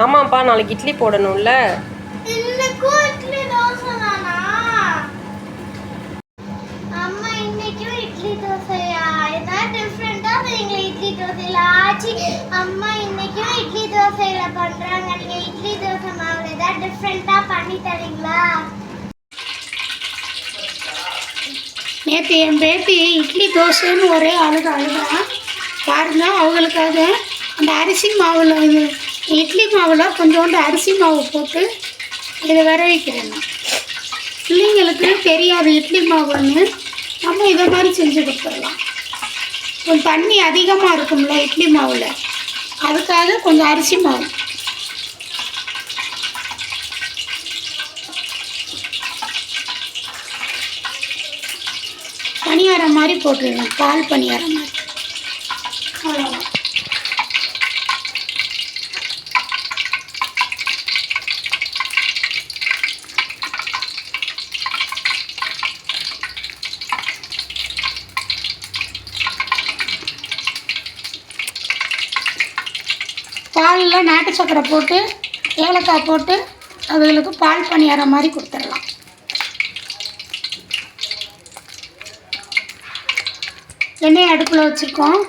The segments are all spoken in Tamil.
ஆமாப்பா, நாளைக்கு இட்லி போடணும்ல. இன்னைக்கும் இட்லி தோசை தானா? அம்மா இன்னைக்கும் இட்லி தோசையா? ஏதாவது டிஃப்ரெண்டா நீங்க இட்லி தோசையில ஆச்சி அம்மா இன்னைக்கும் இட்லி தோசையில பண்றாங்க. நீங்க இட்லி தோசை மாவுல ஏதாவது டிஃப்ரெண்டா பண்ணி தரீங்களா? நேற்று என் பேத்தி இட்லி தோசைன்னு ஒரே அழுகா பாருங்க. அவங்களுக்காக அந்த அரிசி மாவில் இட்லி மாவில் கொஞ்சோண்டு அரிசி மாவு போட்டு இதை வர வைக்கிறேன். பிள்ளைங்களுக்கு தெரியாது இட்லி மாவுன்னு, நம்ம இதை மாதிரி செஞ்சு கொடுத்துடலாம். கொஞ்சம் தண்ணி அதிகமாக இருக்கும்ல இட்லி மாவில், அதுக்காக கொஞ்சம் அரிசி மாவு. பணியாரம் மாதிரி போட்டுருவேன், பால் பணியாரம் மாதிரி. அவ்வளோதான். பாலில் நாட்டு சக்கரை போட்டு ஏலக்காய் போட்டு அதுகளுக்கு பால் பணியாரம் மாதிரி கொடுத்துடலாம். எண்ணெய் அடுப்பில் வச்சுருக்கோம்.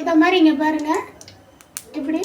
இதை மாதிரி இங்கே பாருங்கள் இப்படி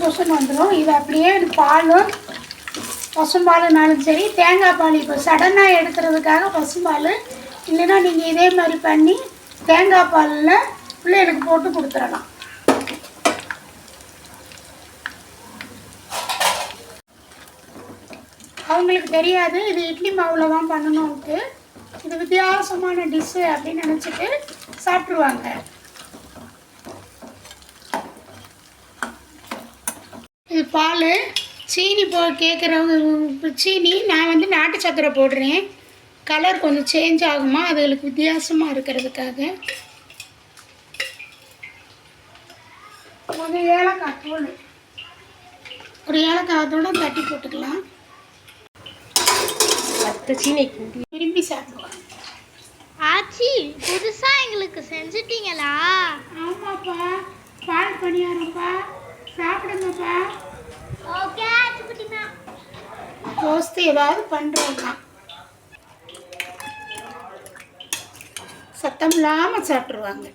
பொசுன்னு வந்துடும். இது அப்படியே பாலும் பசும்பாலுனாலும் சரி, தேங்காய் பால் இப்போ சடனாக எடுக்கிறதுக்காக பசும்பால், இல்லைன்னா நீங்கள் இதே மாதிரி பண்ணி தேங்காய் பாலில் பிள்ளைகளுக்கு போட்டு கொடுத்துடலாம். அவங்களுக்கு தெரியாது இது இட்லி மாவில் தான் பண்ணணும்ட்டு, இது வித்தியாசமான டிஷ்ஷு அப்படின்னு நினச்சிட்டு சாப்பிட்ருவாங்க. இது பால் சீனி கேட்குறவங்க சீனி, நான் வந்து நாட்டு சக்கரை போடுறேன். கலர் கொஞ்சம் சேஞ்ச் ஆகுமா அதுகளுக்கு வித்தியாசமாக இருக்கிறதுக்காக. கொஞ்சம் ஏலக்காய் தூள், ஒரு ஏலக்காயத்தோடு தட்டி போட்டுக்கலாம். சீனி விரும்பி சாப்பிடுவாங்க. ஆச்சி புதுசா எங்களுக்கு செஞ்சுட்டீங்களா? ஆமாப்பா, பால் பணியாரம்ப்பா, சாப்பிடுங்கப்பா. ஓகே ஆச்சி குட்டிமா. தோஸ்து ஏதாவது பண்ணுறோம்னா சத்தம் இல்லாமல் சாப்பிட்ருவாங்க.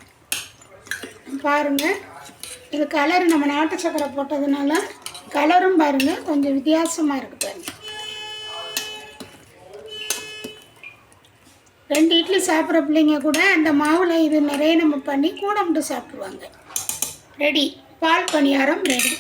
பாருங்கள், இது கலர் நம்ம நாட்டு சக்கரை போட்டதுனால கலரும் பாருங்கள் கொஞ்சம் வித்தியாசமாக இருக்குது. பாருங்கள், 2 இட்லி சாப்பிட்ற பிள்ளைங்க கூட அந்த மாவில் இது நிறைய நம்ம பண்ணி கூட மட்டும் சாப்பிட்ருவாங்க. ரெடி, பால் பணியாரம் ரெடி.